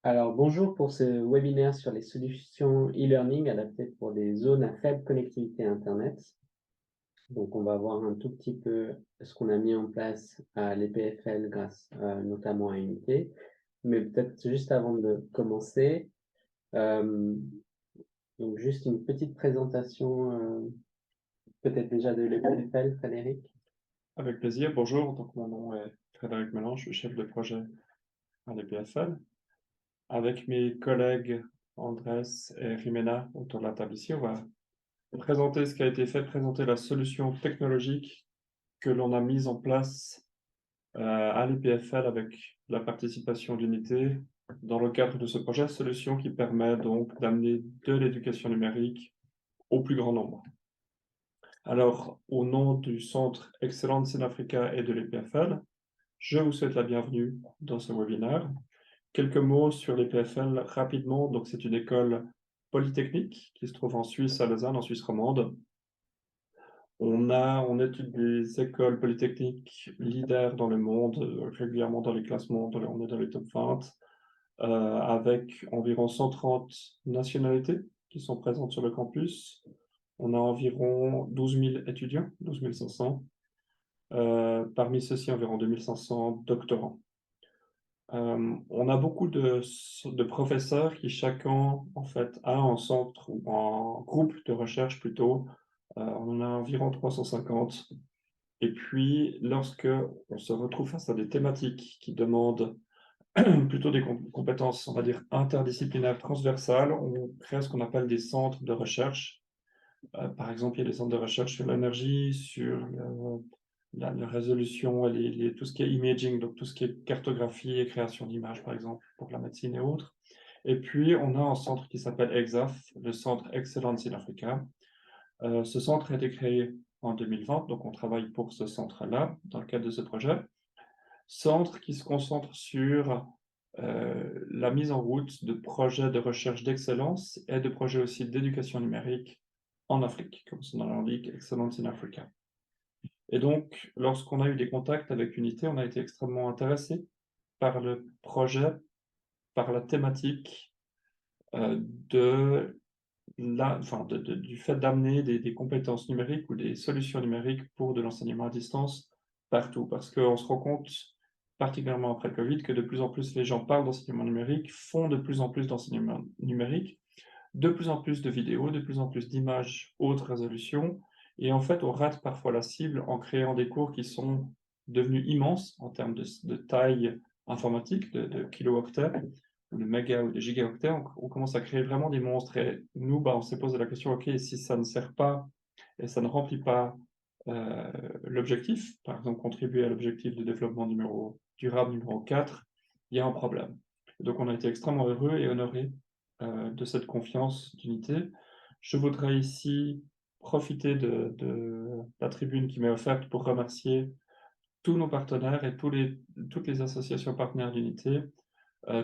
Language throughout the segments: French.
Alors, bonjour pour ce webinaire sur les solutions e-learning adaptées pour des zones à faible connectivité Internet. Donc, on va voir un tout petit peu ce qu'on a mis en place à l'EPFL grâce notamment à Unité. Mais peut-être juste avant de commencer, euh, donc juste une petite présentation peut-être déjà de l'EPFL, Frédéric. Avec plaisir, bonjour. Donc, mon nom est Frédéric Mélange, je suis chef de projet à l'EPFL. Avec mes collègues Andrés et Jimena autour de la table ici, on va présenter ce qui a été fait, présenter la solution technologique que l'on a mise en place à l'EPFL avec la participation d'Unité dans le cadre de ce projet, solution qui permet donc d'amener de l'éducation numérique au plus grand nombre. Alors, au nom du Centre Excellence in Africa et de l'EPFL, je vous souhaite la bienvenue dans ce webinaire. Quelques mots sur l'EPFL rapidement. Donc, c'est une école polytechnique qui se trouve en Suisse, à Lausanne, en Suisse romande. On étudie des écoles polytechniques leaders dans le monde, régulièrement dans les classements, on est dans les top 20, avec environ 130 nationalités qui sont présentes sur le campus. On a environ 12 000 étudiants, 12 500. Parmi ceux-ci, environ 2500 doctorants. On a beaucoup de professeurs qui chacun, en fait, a un centre ou un groupe de recherche plutôt. On en a environ 350. Et puis, lorsque on se retrouve face à des thématiques qui demandent plutôt des compétences, on va dire, interdisciplinaires, transversales, on crée ce qu'on appelle des centres de recherche. Par exemple, il y a des centres de recherche sur l'énergie, sur la résolution, tout ce qui est imaging, donc tout ce qui est cartographie et création d'images, par exemple, pour la médecine et autres. Et puis, on a un centre qui s'appelle EXAF, le Centre Excellence in Africa. Ce centre a été créé en 2020, donc on travaille pour ce centre-là, dans le cadre de ce projet. Centre qui se concentre sur la mise en route de projets de recherche d'excellence et de projets aussi d'éducation numérique en Afrique, comme son nom l'indique, Excellence in Africa. Et donc, lorsqu'on a eu des contacts avec Unité, on a été extrêmement intéressé par le projet, par la thématique du fait d'amener des compétences numériques ou des solutions numériques pour de l'enseignement à distance partout. Parce qu'on se rend compte, particulièrement après le Covid, que de plus en plus les gens parlent d'enseignement numérique, font de plus en plus d'enseignement numérique, de plus en plus de vidéos, de plus en plus d'images haute résolution. Et en fait, on rate parfois la cible en créant des cours qui sont devenus immenses en termes de taille informatique, de kilo-octets, de méga ou de gigaoctets. On commence à créer vraiment des monstres. Et nous, on s'est posé la question, OK, si ça ne sert pas et ça ne remplit pas l'objectif, par exemple contribuer à l'objectif de développement durable numéro 4, il y a un problème. Et donc, on a été extrêmement heureux et honorés de cette confiance d'Unité. Je voudrais ici profiter de la tribune qui m'est offerte pour remercier tous nos partenaires et toutes les associations partenaires d'Unité,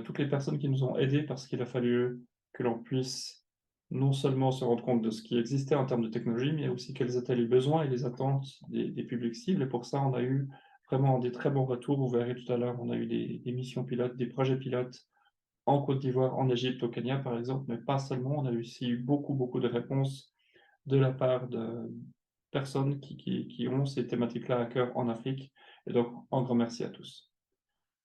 toutes les personnes qui nous ont aidés parce qu'il a fallu que l'on puisse non seulement se rendre compte de ce qui existait en termes de technologie, mais aussi quels étaient les besoins et les attentes des publics cibles. Et pour ça, on a eu vraiment des très bons retours. Vous verrez tout à l'heure, on a eu des missions pilotes, des projets pilotes en Côte d'Ivoire, en Égypte, au Kenya, par exemple, mais pas seulement. On a aussi eu beaucoup de réponses de la part de personnes qui ont ces thématiques-là à cœur en Afrique. Et donc, un grand merci à tous.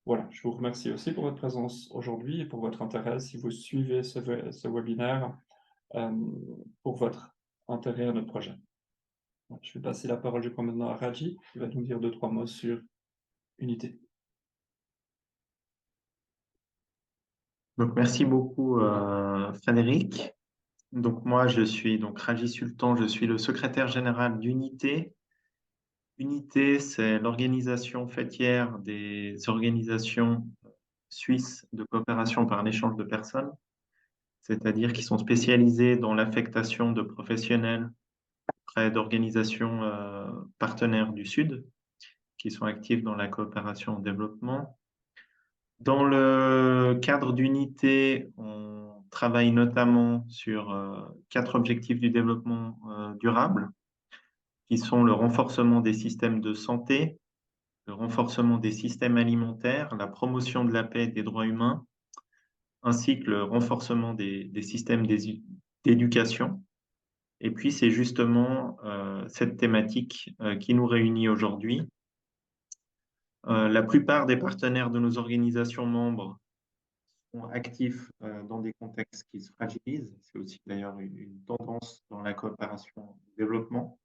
Voilà, je vous remercie aussi pour votre présence aujourd'hui et pour votre intérêt si vous suivez ce webinaire pour votre intérêt à notre projet. Je vais passer la parole, je crois, maintenant à Raji, qui va nous dire 2-3 mots sur Unité. Donc, merci beaucoup, Frédéric. Donc, moi, je suis donc Raji Sultan, je suis le secrétaire général d'Unité. Unité, c'est l'organisation fêtière des organisations suisses de coopération par l'échange de personnes, c'est-à-dire qui sont spécialisées dans l'affectation de professionnels près d'organisations partenaires du Sud, qui sont actives dans la coopération au développement. Dans le cadre d'Unité, on travaille notamment sur 4 objectifs du développement durable, qui sont le renforcement des systèmes de santé, le renforcement des systèmes alimentaires, la promotion de la paix et des droits humains, ainsi que le renforcement des systèmes d'éducation. Et puis, c'est justement cette thématique qui nous réunit aujourd'hui. La plupart des partenaires de nos organisations membres sont actifs dans des contextes qui se fragilisent. C'est aussi d'ailleurs une tendance dans la coopération au développement.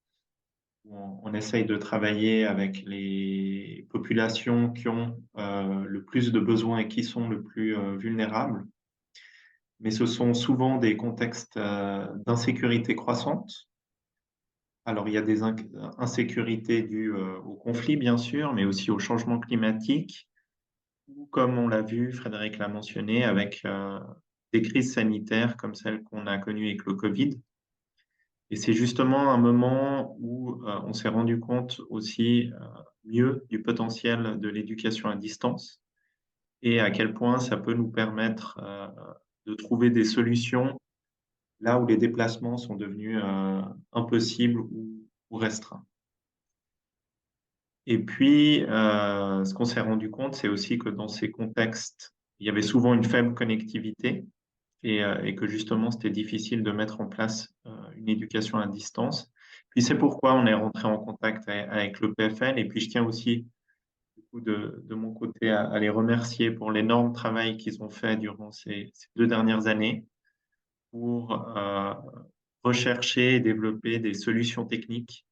On essaye de travailler avec les populations qui ont le plus de besoins et qui sont le plus vulnérables. Mais ce sont souvent des contextes d'insécurité croissante. Alors, il y a des insécurités dues au conflit, bien sûr, mais aussi au changement climatique, ou comme on l'a vu, Frédéric l'a mentionné, avec des crises sanitaires comme celle qu'on a connue avec le Covid. Et c'est justement un moment où on s'est rendu compte aussi mieux du potentiel de l'éducation à distance et à quel point ça peut nous permettre de trouver des solutions là où les déplacements sont devenus impossibles ou restreints. Et puis, ce qu'on s'est rendu compte, c'est aussi que dans ces contextes, il y avait souvent une faible connectivité et que justement, c'était difficile de mettre en place une éducation à distance. Puis c'est pourquoi on est rentré en contact avec le PFL. Et puis je tiens aussi, du coup, de mon côté, à les remercier pour l'énorme travail qu'ils ont fait durant ces 2 dernières années pour rechercher et développer des solutions techniques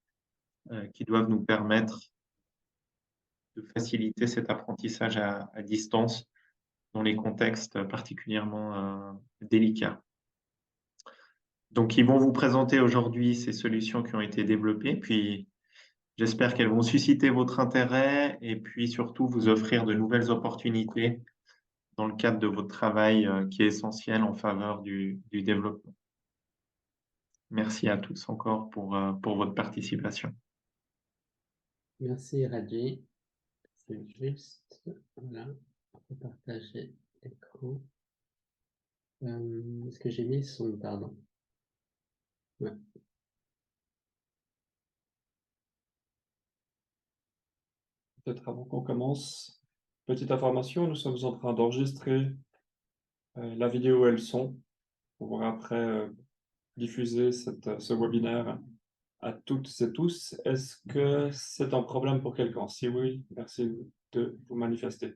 qui doivent nous permettre de faciliter cet apprentissage à distance dans les contextes particulièrement délicats. Donc, ils vont vous présenter aujourd'hui ces solutions qui ont été développées, puis j'espère qu'elles vont susciter votre intérêt et puis surtout vous offrir de nouvelles opportunités dans le cadre de votre travail qui est essentiel en faveur du développement. Merci à tous encore pour votre participation. Merci Raji. C'est juste, voilà, on peut partager l'écran. Est-ce que j'ai mis le son, pardon? Ouais. Peut-être avant qu'on commence, petite information, nous sommes en train d'enregistrer la vidéo et le son pour pouvoir après diffuser ce webinaire à toutes et tous. Est-ce que c'est un problème pour quelqu'un? Si oui, merci de vous manifester.